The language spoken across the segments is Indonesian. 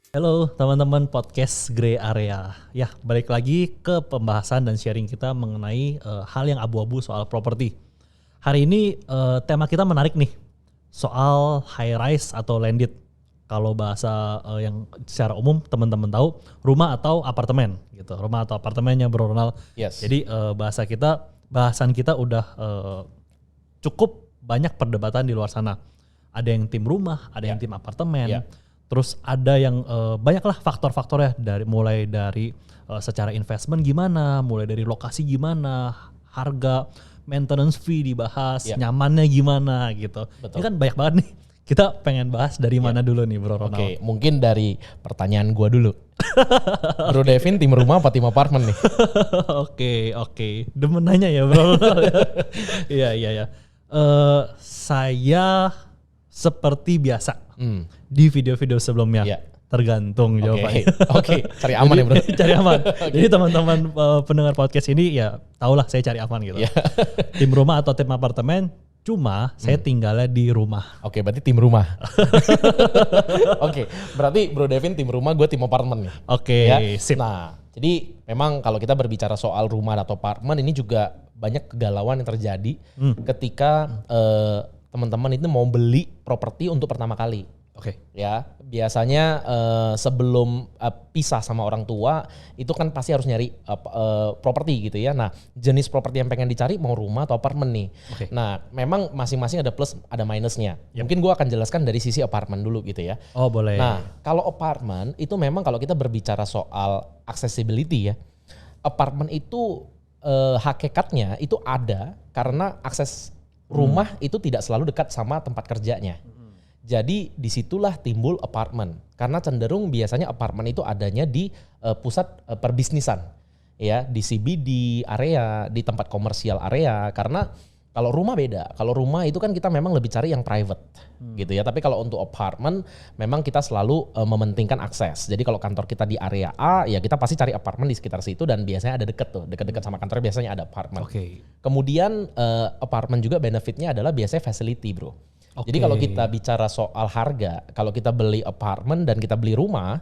Halo teman-teman podcast Grey Area. Ya, balik lagi ke pembahasan dan sharing kita mengenai hal yang abu-abu soal properti. Hari ini tema kita menarik nih. Soal high rise atau landed. Kalau bahasa yang secara umum teman-teman tahu, rumah atau apartemen gitu. Rumah atau apartemennya Bro Ronald. Yes. Jadi bahasan kita udah cukup banyak perdebatan di luar sana. Ada yang tim rumah, ada yang tim apartemen. Yeah. Terus ada yang banyaklah faktor-faktornya mulai dari secara investment gimana, mulai dari lokasi gimana, harga, maintenance fee dibahas, nyamannya gimana gitu. Betul. Ini kan banyak banget nih. Kita pengen bahas dari mana dulu nih Bro Ronald? Oke, mungkin dari pertanyaan gua dulu. Bro Devin tim rumah apa tim apartemen nih? Oke. Demen nanya ya Bro Ronald. Iya. Saya seperti biasa di video-video sebelumnya. Yeah. Tergantung jawabannya. Oke, cari aman ya bro. Cari aman. Jadi teman-teman pendengar podcast ini ya tahulah saya cari aman gitu. Yeah. Tim rumah atau tim apartemen, cuma saya tinggalnya di rumah. Oke, berarti tim rumah. Oke, berarti Bro Devin tim rumah, gue tim apartemen nih. Oke, ya? sip. Nah, jadi memang kalau kita berbicara soal rumah atau apartemen ini juga banyak kegalauan yang terjadi ketika teman-teman itu mau beli properti untuk pertama kali. Oke. Ya, biasanya sebelum pisah sama orang tua itu kan pasti harus nyari properti gitu ya. Nah, jenis properti yang pengen dicari mau rumah atau apartemen nih. Oke. Nah, memang masing-masing ada plus ada minusnya. Mungkin gua akan jelaskan dari sisi apartemen dulu gitu ya. Oh, boleh. Nah, kalau apartemen itu memang kalau kita berbicara soal accessibility ya, apartemen itu hakikatnya itu ada karena akses rumah itu tidak selalu dekat sama tempat kerjanya. Jadi disitulah timbul apartemen. Karena cenderung biasanya apartemen itu adanya di pusat perbisnisan. Ya, di CBD area, di tempat komersial area. Karena kalau rumah beda. Kalau rumah itu kan kita memang lebih cari yang private gitu ya. Tapi kalau untuk apartemen memang kita selalu mementingkan akses. Jadi kalau kantor kita di area A ya kita pasti cari apartemen di sekitar situ dan biasanya ada deket tuh. Deket-deket sama kantor biasanya ada apartemen. Oke. Kemudian apartemen juga benefitnya adalah biasanya facility bro. Oke. Jadi kalau kita bicara soal harga, kalau kita beli apartemen dan kita beli rumah,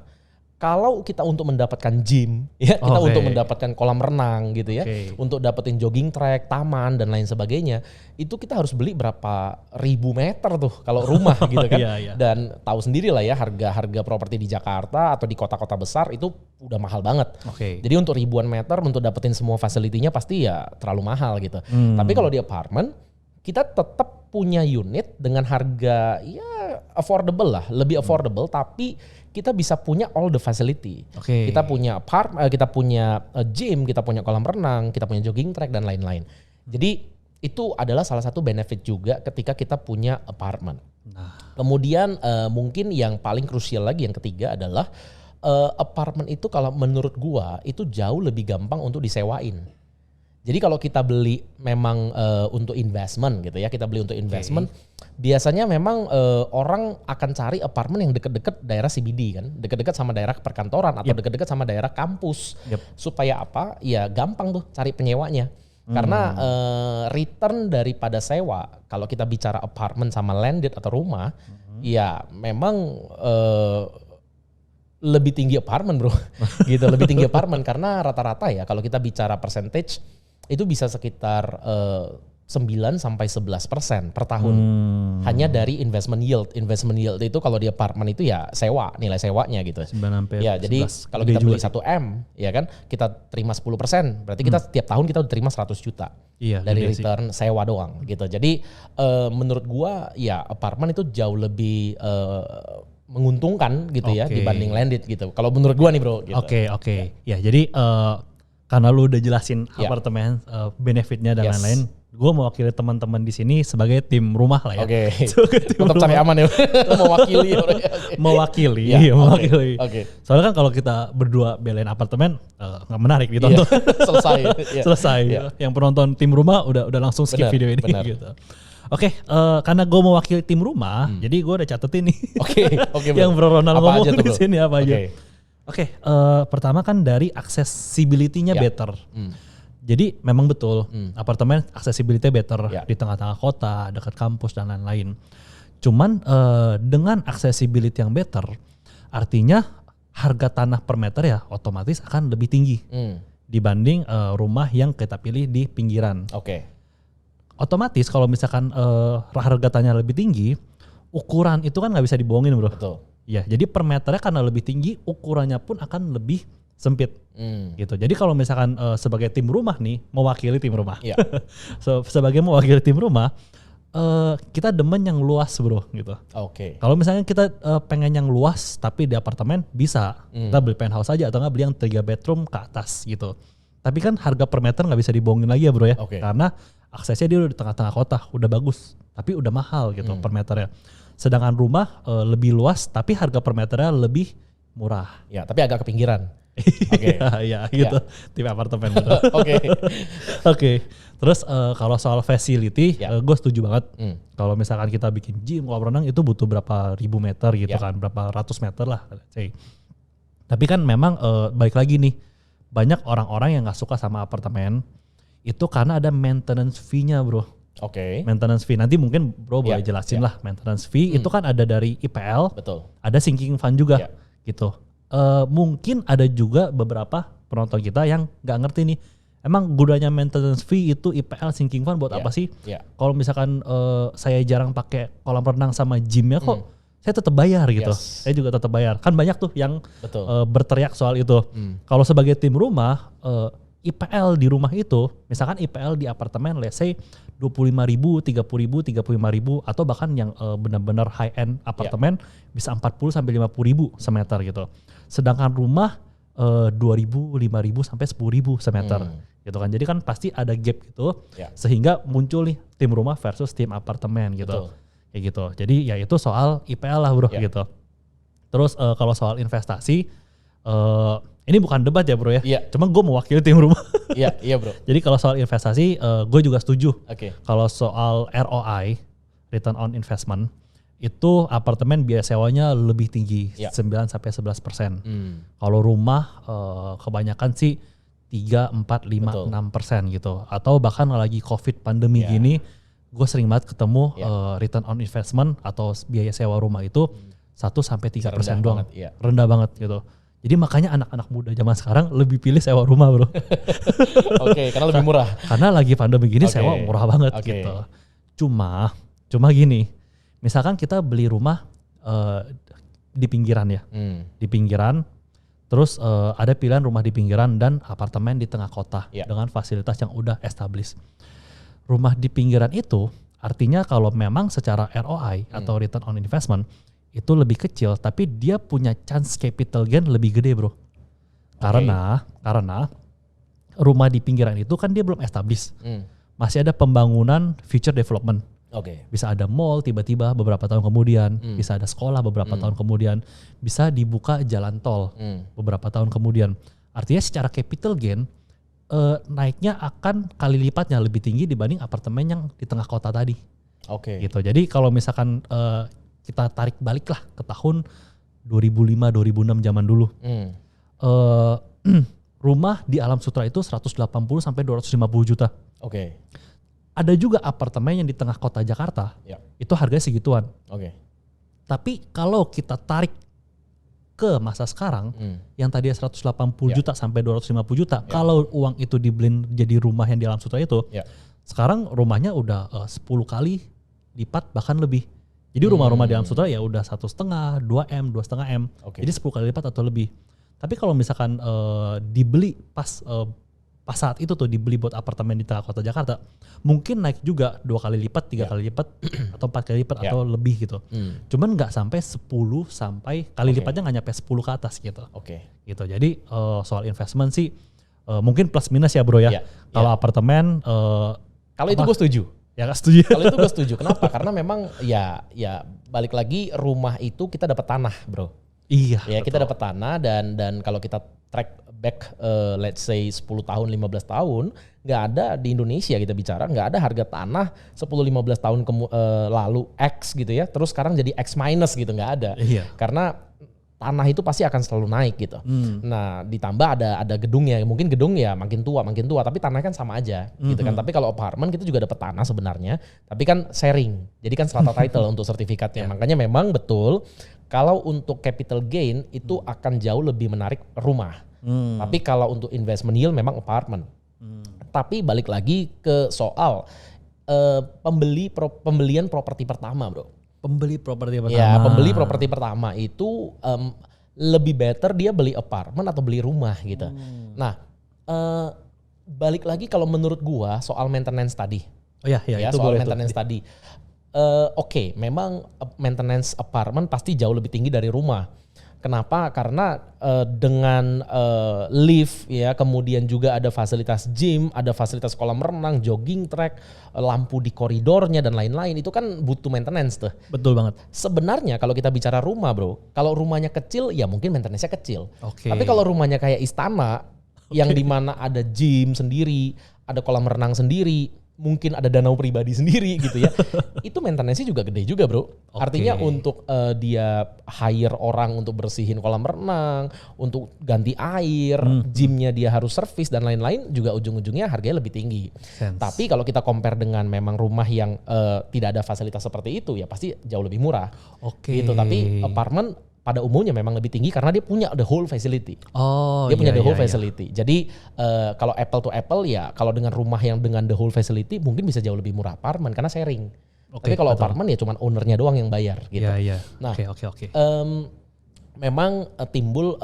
kalau kita untuk mendapatkan gym, ya kita untuk mendapatkan kolam renang gitu ya, untuk dapetin jogging track, taman dan lain sebagainya, itu kita harus beli berapa ribu meter tuh kalau rumah gitu kan. Iya. Dan tahu sendiri lah ya harga-harga properti di Jakarta atau di kota-kota besar itu udah mahal banget. Oke. Jadi untuk ribuan meter untuk dapetin semua fasilitinya pasti ya terlalu mahal gitu. Tapi kalau di apartemen kita tetap punya unit dengan harga ya affordable lah, lebih affordable tapi kita bisa punya all the facility. Oke. Kita punya kita punya gym, kita punya kolam renang, kita punya jogging track dan lain-lain. Jadi itu adalah salah satu benefit juga ketika kita punya apartemen. Nah. Kemudian mungkin yang paling krusial lagi yang ketiga adalah apartemen itu kalau menurut gua itu jauh lebih gampang untuk disewain. Jadi kalau kita beli memang untuk investment gitu ya, kita beli untuk investment, biasanya memang orang akan cari apartemen yang deket-deket daerah CBD kan, deket-deket sama daerah perkantoran atau deket-deket sama daerah kampus. Supaya apa? Ya gampang tuh cari penyewanya. Karena return daripada sewa, kalau kita bicara apartemen sama landed atau rumah, ya memang lebih tinggi apartemen bro, gitu lebih tinggi apartemen karena rata-rata ya kalau kita bicara percentage itu bisa sekitar 9-11% per tahun hanya dari investment yield. Investment yield itu kalau di apartemen itu ya sewa, nilai sewanya gitu. Ya jadi kalau kita beli 1 M ya kan kita terima 10%, berarti kita setiap tahun kita udah terima 100 juta dari return sewa doang gitu. Jadi menurut gua ya apartemen itu jauh lebih menguntungkan gitu ya dibanding landed gitu. Kalau menurut gua nih bro. Gitu. Oke. Ya jadi karena lu udah jelasin apartemen benefitnya dan lain-lain, gue mewakili teman-teman di sini sebagai tim rumah lah ya. Tetap cari aman ya. Mewakili. Soalnya kan kalau kita berdua belain apartemen nggak menarik ditonton. Selesai. Yang penonton tim rumah udah langsung skip video ini gitu. Oke, karena gue mewakili tim rumah, jadi gue udah catetin nih. Yang Bro Ronald ngomong di sini apa aja. Oke, pertama kan dari accessibility-nya better. Jadi memang betul apartemen accessibility better di tengah-tengah kota, dekat kampus dan lain-lain. Cuman dengan accessibility yang better, artinya harga tanah per meter ya otomatis akan lebih tinggi dibanding rumah yang kita pilih di pinggiran. Otomatis kalau misalkan harga tanah lebih tinggi, ukuran itu kan nggak bisa dibohongin bro. Betul. Ya, jadi per meternya karena lebih tinggi, ukurannya pun akan lebih sempit. Gitu. Jadi kalau misalkan sebagai tim rumah nih, mewakili tim rumah. Sebagai mewakili tim rumah, kita demen yang luas bro gitu. Kalau misalnya kita pengen yang luas tapi di apartemen bisa, kita beli penthouse aja atau nggak beli yang 3 bedroom ke atas gitu. Tapi kan harga per meter nggak bisa dibohongin lagi ya bro ya, karena aksesnya dia udah di tengah-tengah kota, udah bagus, tapi udah mahal gitu per meternya. Sedangkan rumah lebih luas tapi harga per meternya lebih murah. Ya, tapi agak ke pinggiran. Ya gitu, tipe apartemen gitu. Oke. Terus kalau soal facility, gue setuju banget. Kalau misalkan kita bikin gym, kolam renang itu butuh berapa ribu meter gitu kan, berapa ratus meter lah. Tapi kan memang balik lagi nih, banyak orang-orang yang nggak suka sama apartemen itu karena ada maintenance fee-nya bro. Maintenance fee nanti mungkin bro boleh jelasin lah. Maintenance fee itu kan ada dari IPL, ada sinking fund juga gitu. Mungkin ada juga beberapa penonton kita yang nggak ngerti nih, emang gunanya maintenance fee itu IPL sinking fund buat apa sih? Kalau misalkan saya jarang pakai kolam renang sama gymnya kok saya tetap bayar gitu. Saya juga tetap bayar. Kan banyak tuh yang berteriak soal itu. Kalau sebagai tim rumah, IPL di rumah itu, misalkan IPL di apartemen let's say 25.000, 30.000, 35.000 atau bahkan yang benar-benar high end apartemen bisa 40 sampai 50.000 semeter gitu. Sedangkan rumah 2.000, 5.000 sampai 10.000 semeter gitu kan. Jadi kan pasti ada gap gitu sehingga muncul nih tim rumah versus tim apartemen gitu. Kayak gitu. Jadi ya itu soal IPL lah bro gitu. Terus kalau soal investasi ini bukan debat ya bro ya, cuma gue mewakili tim rumah. Iya bro. Jadi kalau soal investasi, gue juga setuju. Kalau soal ROI, return on investment, itu apartemen biaya sewanya lebih tinggi, 9 sampai 11%. Kalau rumah kebanyakan sih 3, 4, 5, 6% gitu. Atau bahkan lagi COVID pandemi gini, gue sering banget ketemu return on investment atau biaya sewa rumah itu 1 sampai 3% doang. Rendah banget gitu. Jadi makanya anak-anak muda zaman sekarang lebih pilih sewa rumah bro. Karena lebih murah. Karena lagi pandemi gini sewa murah banget gitu. Cuma gini, misalkan kita beli rumah di pinggiran ya. Di pinggiran, terus ada pilihan rumah di pinggiran dan apartemen di tengah kota dengan fasilitas yang udah established. Rumah di pinggiran itu artinya kalau memang secara ROI atau return on investment itu lebih kecil, tapi dia punya chance capital gain lebih gede bro. Karena rumah di pinggiran itu kan dia belum established. Masih ada pembangunan future development. Bisa ada mall tiba-tiba beberapa tahun kemudian, bisa ada sekolah beberapa tahun kemudian, bisa dibuka jalan tol beberapa tahun kemudian. Artinya secara capital gain naiknya akan kali lipatnya lebih tinggi dibanding apartemen yang di tengah kota tadi. Gitu. Jadi kalau misalkan kita tarik balik lah ke tahun 2005-2006 zaman dulu. Rumah di Alam Sutera itu 180 sampai 250 juta. Ada juga apartemen yang di tengah kota Jakarta, itu harganya segituan. Tapi kalau kita tarik ke masa sekarang, yang tadinya 180 juta sampai 250 juta, kalau uang itu dibeliin jadi rumah yang di Alam Sutera itu, sekarang rumahnya udah 10 kali lipat bahkan lebih. Jadi rumah-rumah di Alam Sutera ya udah 1,5, 2M, 2,5 M. Jadi 10 kali lipat atau lebih. Tapi kalau misalkan dibeli pas saat itu tuh dibeli buat apartemen di tengah kota Jakarta, mungkin naik juga 2 kali lipat, 3 kali lipat, atau 4 kali lipat atau lebih gitu. Cuman nggak sampai 10 sampai kali lipatnya nggak nyampe 10 ke atas gitu. Gitu. Jadi soal investment sih mungkin plus minus ya bro ya. Kalau apartemen, kalau itu gue setuju. Ya gak setuju. Kalau itu gue setuju. Kenapa? Karena memang ya balik lagi rumah itu kita dapat tanah bro. Iya. Ya betul. Kita dapat tanah dan kalau kita track back let's say 10 tahun 15 tahun nggak ada di Indonesia kita bicara nggak ada harga tanah 10-15 tahun lalu X gitu ya terus sekarang jadi X minus gitu nggak ada. Karena tanah itu pasti akan selalu naik gitu. Nah, ditambah ada gedungnya, mungkin gedung ya makin tua, tapi tanahnya kan sama aja gitu kan. Tapi kalau apartemen kita juga dapat tanah sebenarnya, tapi kan sharing. Jadi kan strata title untuk sertifikatnya. Makanya memang betul kalau untuk capital gain itu akan jauh lebih menarik rumah. Tapi kalau untuk investment yield memang apartemen. Tapi balik lagi ke soal pembelian properti pertama, bro. Pembeli properti pertama. Ya, pembeli properti pertama itu lebih better dia beli apartemen atau beli rumah gitu. Nah, balik lagi kalau menurut gua soal maintenance tadi. Oh ya itu soal maintenance tadi. Oke, memang maintenance apartemen pasti jauh lebih tinggi dari rumah. Kenapa? Karena dengan lift ya, kemudian juga ada fasilitas gym, ada fasilitas kolam renang, jogging track, lampu di koridornya dan lain-lain, itu kan butuh maintenance tuh. Betul banget. Sebenarnya kalau kita bicara rumah, bro, kalau rumahnya kecil ya mungkin maintenance-nya kecil. Okay. Tapi kalau rumahnya kayak istana yang dimana ada gym sendiri, ada kolam renang sendiri, mungkin ada danau pribadi sendiri gitu ya. Itu maintenance-nya juga gede juga, bro. Artinya untuk dia hire orang untuk bersihin kolam renang, untuk ganti air, gymnya dia harus servis dan lain-lain, juga ujung-ujungnya harganya lebih tinggi. Tapi kalau kita compare dengan memang rumah yang tidak ada fasilitas seperti itu, ya pasti jauh lebih murah. Gitu. Tapi apartemen pada umumnya memang lebih tinggi karena dia punya the whole facility. Dia punya the whole facility. Jadi kalau apple to apple ya, kalau dengan rumah yang dengan the whole facility mungkin bisa jauh lebih murah apartemen karena sharing. Tapi kalau apartemen ya cuma ownernya doang yang bayar gitu. Nah, memang timbul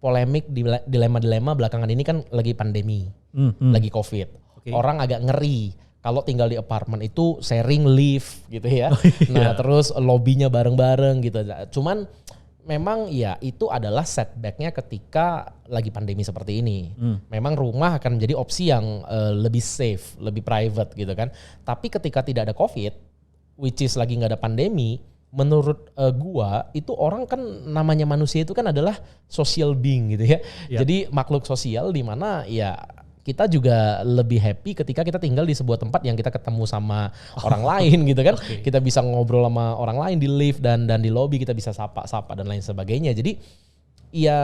polemik, dilema-dilema belakangan ini kan lagi pandemi, lagi COVID. Orang agak ngeri kalau tinggal di apartemen itu sharing lift gitu ya. Nah, terus lobbynya bareng-bareng gitu. Cuman memang ya itu adalah setbacknya ketika lagi pandemi seperti ini. Memang rumah akan menjadi opsi yang lebih safe, lebih private gitu kan. Tapi ketika tidak ada COVID, which is lagi nggak ada pandemi, menurut gua itu orang kan namanya manusia itu kan adalah social being gitu ya. Jadi makhluk sosial di mana ya kita juga lebih happy ketika kita tinggal di sebuah tempat yang kita ketemu sama orang lain gitu kan. Kita bisa ngobrol sama orang lain di lift dan di lobby, kita bisa sapa-sapa dan lain sebagainya. Jadi ya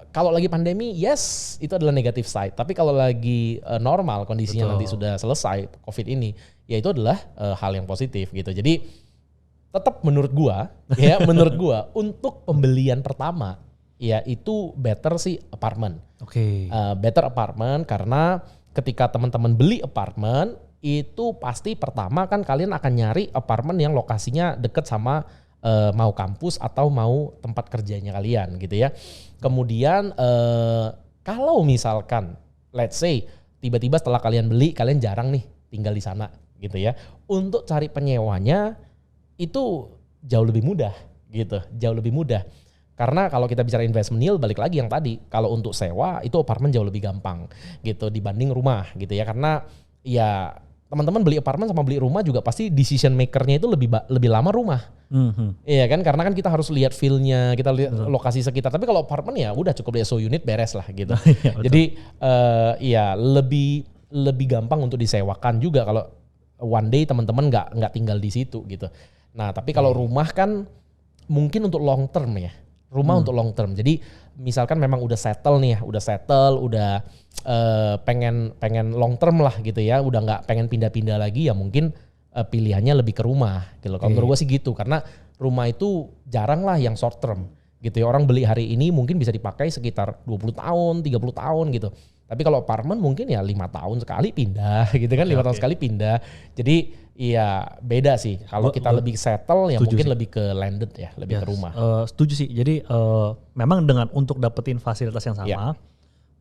kalau lagi pandemi yes itu adalah negative side. Tapi kalau lagi normal kondisinya nanti sudah selesai COVID ini, ya itu adalah hal yang positif gitu. Jadi tetap menurut gua untuk pembelian pertama ya itu better sih apartemen. Better apartemen karena ketika teman-teman beli apartemen itu pasti pertama kan kalian akan nyari apartemen yang lokasinya deket sama mau kampus atau mau tempat kerjanya kalian gitu ya. Kemudian kalau misalkan let's say tiba-tiba setelah kalian beli kalian jarang nih tinggal di sana gitu ya. Untuk cari penyewanya itu jauh lebih mudah gitu, jauh lebih mudah. Karena kalau kita bicara investment yield balik lagi yang tadi, kalau untuk sewa itu apartemen jauh lebih gampang gitu dibanding rumah gitu ya. Karena ya teman-teman beli apartemen sama beli rumah juga pasti decision makernya itu lebih lama rumah. Iya kan, karena kan kita harus lihat feel-nya, kita lihat lokasi sekitar. Tapi kalau apartemen ya udah cukup lihat unit beres lah gitu. Jadi ya lebih gampang untuk disewakan juga kalau one day teman-teman nggak tinggal di situ gitu. Nah tapi kalau rumah kan mungkin untuk long term ya. Rumah untuk long term. Jadi misalkan memang udah settle nih ya, udah pengen long term lah gitu ya, udah nggak pengen pindah-pindah lagi ya mungkin pilihannya lebih ke rumah gitu. Kalau menurut gue sih gitu, karena rumah itu jarang lah yang short term gitu ya. Orang beli hari ini mungkin bisa dipakai sekitar 20 tahun, 30 tahun gitu. Tapi kalau apartemen mungkin ya 5 tahun sekali pindah gitu kan, 5 tahun sekali pindah. Jadi iya beda sih. Kalau kita lebih settle ya mungkin lebih ke landed ya, lebih ke rumah. Setuju sih. Jadi memang dengan untuk dapetin fasilitas yang sama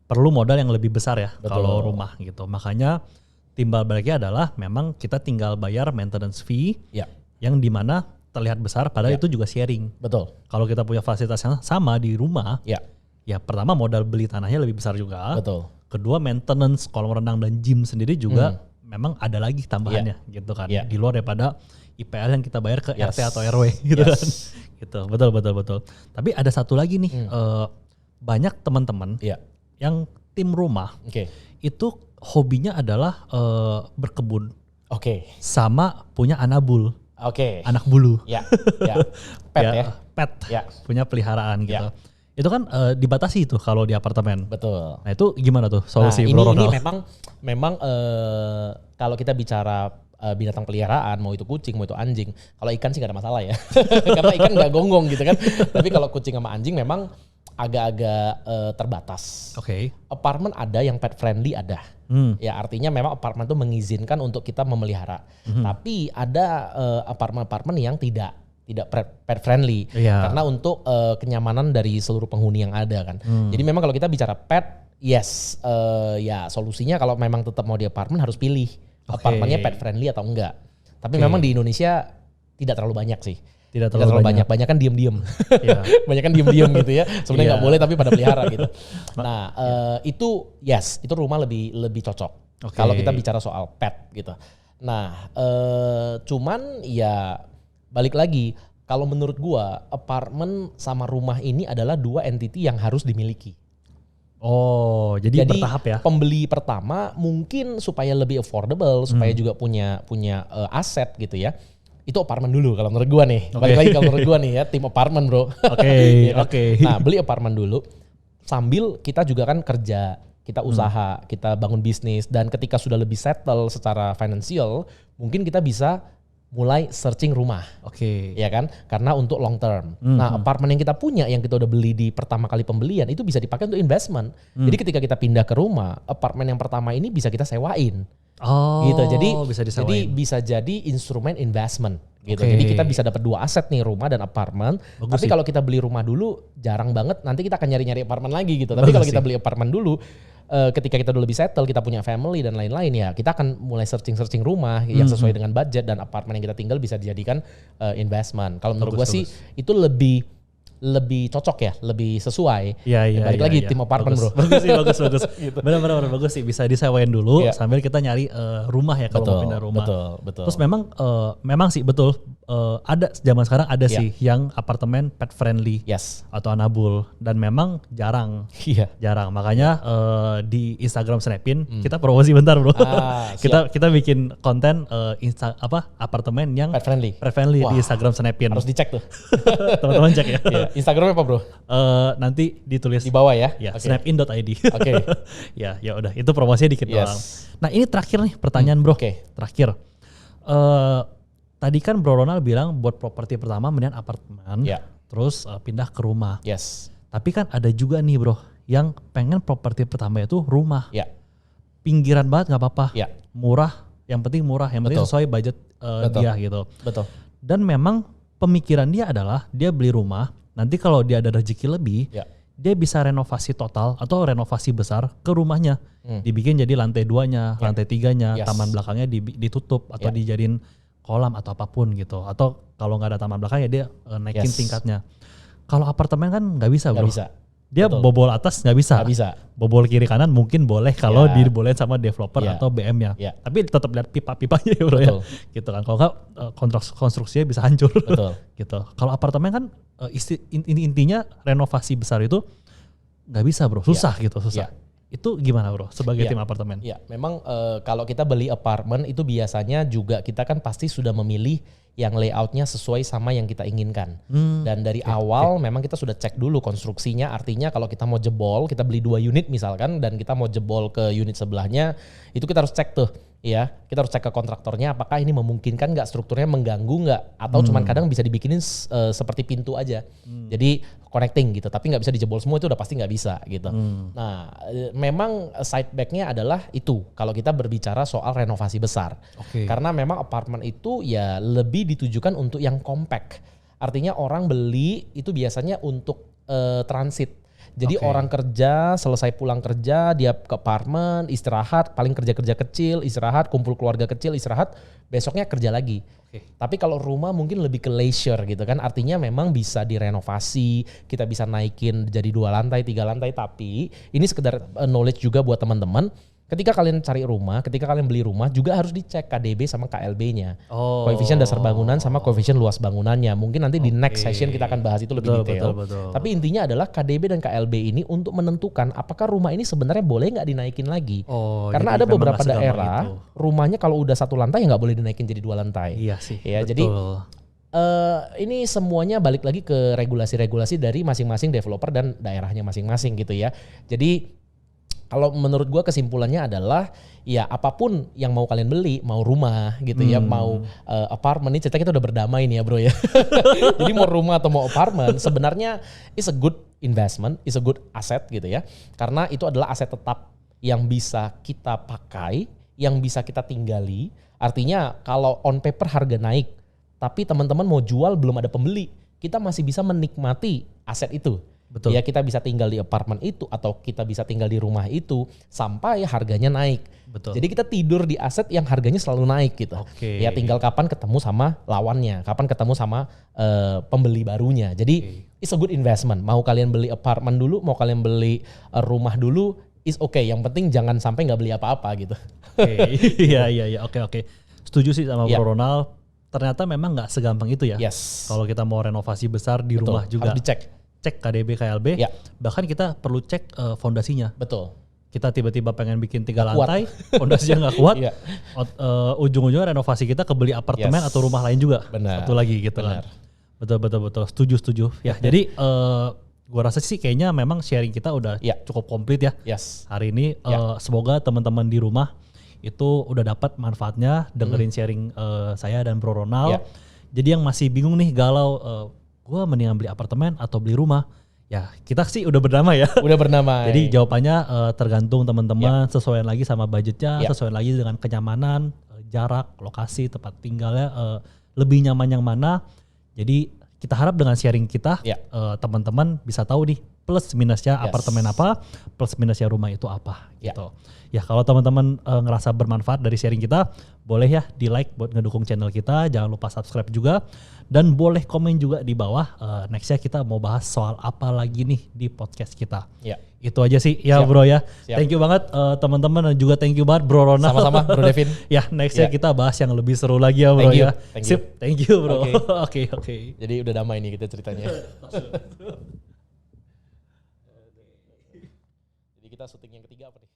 perlu modal yang lebih besar ya kalau rumah gitu. Makanya timbal baliknya adalah memang kita tinggal bayar maintenance fee yang dimana terlihat besar padahal itu juga sharing. Betul. Kalau kita punya fasilitas yang sama di rumah, ya pertama modal beli tanahnya lebih besar juga. Betul. Kedua maintenance kolam renang dan gym sendiri juga memang ada lagi tambahannya gitu kan. Di luar daripada IPL yang kita bayar ke RT atau RW gitu kan. Gitu. Betul. Tapi ada satu lagi nih, banyak teman-teman yang tim rumah itu hobinya adalah berkebun. Sama punya anabul. Anak bulu. Pet ya. pet, punya peliharaan gitu. Itu kan dibatasi itu kalau di apartemen. Betul. Nah itu gimana tuh solusi Bro Ronald? Ini memang kalau kita bicara binatang peliharaan, mau itu kucing, mau itu anjing. Kalau ikan sih gak ada masalah ya. Karena ikan gak gonggong gitu kan. Tapi kalau kucing sama anjing memang agak-agak terbatas. Apartemen ada yang pet friendly ada. Ya artinya memang apartemen itu mengizinkan untuk kita memelihara. Tapi ada apartemen-apartemen yang tidak pet friendly. Karena untuk kenyamanan dari seluruh penghuni yang ada kan. Jadi memang kalau kita bicara pet, yes, ya solusinya kalau memang tetap mau di apartemen harus pilih apartemennya pet friendly atau enggak. Tapi memang di Indonesia tidak terlalu banyak sih. Tidak terlalu banyak. Banyak kan diem-diem. Banyak kan diem-diem gitu ya. Sebenarnya nggak boleh tapi pada pelihara gitu. Nah itu yes, itu rumah lebih cocok. Kalau kita bicara soal pet gitu. Nah cuman ya balik lagi. Kalau menurut gua apartemen sama rumah ini adalah dua entity yang harus dimiliki. Oh, jadi bertahap ya? Pembeli pertama mungkin supaya lebih affordable, supaya juga punya aset gitu ya. Itu apartemen dulu kalau menurut gua nih. Balik lagi kalau menurut gua nih ya, tim apartemen bro. Nah beli apartemen dulu, sambil kita juga kan kerja, kita usaha, kita bangun bisnis. Dan ketika sudah lebih settle secara finansial, mungkin kita bisa mulai searching rumah, ya kan? Karena untuk long term. Nah, apartemen yang kita punya, yang kita udah beli di pertama kali pembelian, itu bisa dipakai untuk investment. Jadi ketika kita pindah ke rumah, apartemen yang pertama ini bisa kita sewain. Gitu. Jadi bisa jadi instrumen investment. Gitu. Jadi kita bisa dapat dua aset nih, rumah dan apartemen. Tapi kalau kita beli rumah dulu, jarang banget. Nanti kita akan nyari-nyari apartemen lagi gitu. Tapi kalau kita beli apartemen dulu, ketika kita udah lebih settle, kita punya family dan lain-lain ya, kita akan mulai searching rumah yang sesuai dengan budget dan apartemen yang kita tinggal bisa dijadikan investment. Kalau menurut gue sih itu lebih cocok ya, lebih sesuai. Balik lagi tim apartemen bro. Bagus. Gitu. Benar bagus sih, bisa disewain dulu sambil kita nyari rumah ya kalau mau pindah rumah. Betul. Terus memang sih betul. Ada zaman sekarang ada sih yang apartemen pet friendly atau anabul dan memang jarang. Makanya di Instagram Snapin kita promosi bentar bro. Kita bikin konten apartemen yang pet friendly di Instagram Snapin. Harus dicek tuh. Teman-teman cek ya. Instagramnya apa bro? Nanti ditulis di bawah ya. Snapin.id. Ya udah itu promosinya dikit doang. Nah ini terakhir nih pertanyaan bro. Terakhir. Tadi kan Bro Ronald bilang buat properti pertama mendingan apartemen, terus pindah ke rumah. Tapi kan ada juga nih bro, yang pengen properti pertama itu rumah. Pinggiran banget nggak apa-apa, murah, yang penting sesuai budget dia gitu. Dan memang pemikiran dia adalah dia beli rumah, nanti kalau dia ada rezeki lebih, dia bisa renovasi total atau renovasi besar ke rumahnya. Dibikin jadi lantai 2-nya, lantai 3-nya, taman belakangnya ditutup atau dijadiin kolam atau apapun gitu. Atau kalau nggak ada taman belakang ya dia naikin tingkatnya. Kalau apartemen kan nggak bisa bro. Dia bobol atas nggak bisa. Bobol kiri kanan mungkin boleh kalau dibolehin sama developer atau BM-nya. Tapi tetap lihat pipa-pipanya ya bro ya. Gitu kan. Kalau nggak konstruksinya bisa hancur. Gitu. Kalau apartemen kan intinya renovasi besar itu nggak bisa bro. Susah. Itu gimana bro sebagai tim apartemen? Memang kalau kita beli apartemen itu biasanya juga kita kan pasti sudah memilih yang layoutnya sesuai sama yang kita inginkan. Dan dari awal memang kita sudah cek dulu konstruksinya, artinya kalau kita mau jebol, kita beli 2 unit misalkan dan kita mau jebol ke unit sebelahnya, itu kita harus cek tuh. Kita harus cek ke kontraktornya apakah ini memungkinkan nggak, strukturnya mengganggu nggak, atau cuman kadang bisa dibikinin seperti pintu aja. Jadi connecting gitu, tapi nggak bisa dijebol semua, itu udah pasti nggak bisa gitu. Nah memang side back-nya adalah itu kalau kita berbicara soal renovasi besar. Karena memang apartemen itu ya lebih ditujukan untuk yang compact. Artinya orang beli itu biasanya untuk transit. Jadi orang kerja, selesai pulang kerja, dia ke apartemen, istirahat, paling kerja-kerja kecil, istirahat, kumpul keluarga kecil, istirahat, besoknya kerja lagi. Tapi kalau rumah mungkin lebih ke leisure gitu kan, artinya memang bisa direnovasi, kita bisa naikin jadi 2 lantai, 3 lantai, tapi ini sekedar knowledge juga buat teman-teman. Ketika kalian cari rumah, ketika kalian beli rumah juga harus dicek KDB sama KLB-nya. Koefisien dasar bangunan sama koefisien luas bangunannya. Mungkin nanti di next session kita akan bahas itu lebih detail. Tapi intinya adalah KDB dan KLB ini untuk menentukan apakah rumah ini sebenarnya boleh nggak dinaikin lagi. Karena ada beberapa daerah rumahnya kalau udah 1 lantai ya nggak boleh dinaikin jadi 2 lantai. Iya sih. Jadi Ini semuanya balik lagi ke regulasi-regulasi dari masing-masing developer dan daerahnya masing-masing gitu ya. Jadi kalau menurut gua kesimpulannya adalah ya apapun yang mau kalian beli, mau rumah gitu ya, mau apartemen, ini cerita kita udah berdamai nih ya bro ya. Jadi mau rumah atau mau apartemen sebenarnya is a good investment, is a good asset gitu ya. Karena itu adalah aset tetap yang bisa kita pakai, yang bisa kita tinggali. Artinya kalau on paper harga naik, tapi teman-teman mau jual belum ada pembeli, kita masih bisa menikmati aset itu. Betul. Ya kita bisa tinggal di apartemen itu atau kita bisa tinggal di rumah itu sampai harganya naik. Betul. Jadi kita tidur di aset yang harganya selalu naik gitu. Ya tinggal kapan ketemu sama lawannya, kapan ketemu sama pembeli barunya. Jadi it's a good investment. Mau kalian beli apartemen dulu, mau kalian beli rumah dulu, is okay. Yang penting jangan sampai nggak beli apa-apa gitu. Iya. Oke. Setuju sih sama Bro Ronald. Ternyata memang nggak segampang itu ya. Yes. Kalau kita mau renovasi besar di rumah juga. Harus dicek. Cek KDB, KLB. Ya. Bahkan kita perlu cek fondasinya. Betul. Kita tiba-tiba pengen bikin 3 lantai, fondasinya nggak kuat. Ujung-ujungnya renovasi kita kebeli apartemen atau rumah lain juga. Benar. Satu lagi gitu kan. Betul. Setuju. Ya, jadi gua rasa sih kayaknya memang sharing kita udah cukup komplit ya. Yes. Hari ini semoga teman-teman di rumah itu udah dapat manfaatnya dengerin sharing saya dan Bro Ronald. Jadi yang masih bingung nih galau, gue mendingan beli apartemen atau beli rumah? Ya kita sih udah berdamai ya. Udah berdamai. Jadi jawabannya tergantung teman-teman, sesuaian lagi sama budgetnya, sesuaian lagi dengan kenyamanan, jarak, lokasi, tempat tinggalnya lebih nyaman yang mana. Jadi kita harap dengan sharing kita teman-teman bisa tahu nih plus minusnya apartemen apa, plus minusnya rumah itu apa gitu. Ya kalau teman-teman ngerasa bermanfaat dari sharing kita, boleh ya di like buat ngedukung channel kita, jangan lupa subscribe juga. Dan boleh komen juga di bawah, nextnya kita mau bahas soal apa lagi nih di podcast kita. Itu aja sih ya bro ya. Thank you banget teman-teman dan juga thank you banget Bro Ronald. Sama-sama Bro Devin. Ya nextnya kita bahas yang lebih seru lagi ya bro ya. Sip, thank you bro. Oke. Jadi udah damai nih kita ceritanya. Jadi kita syuting yang ketiga apa nih?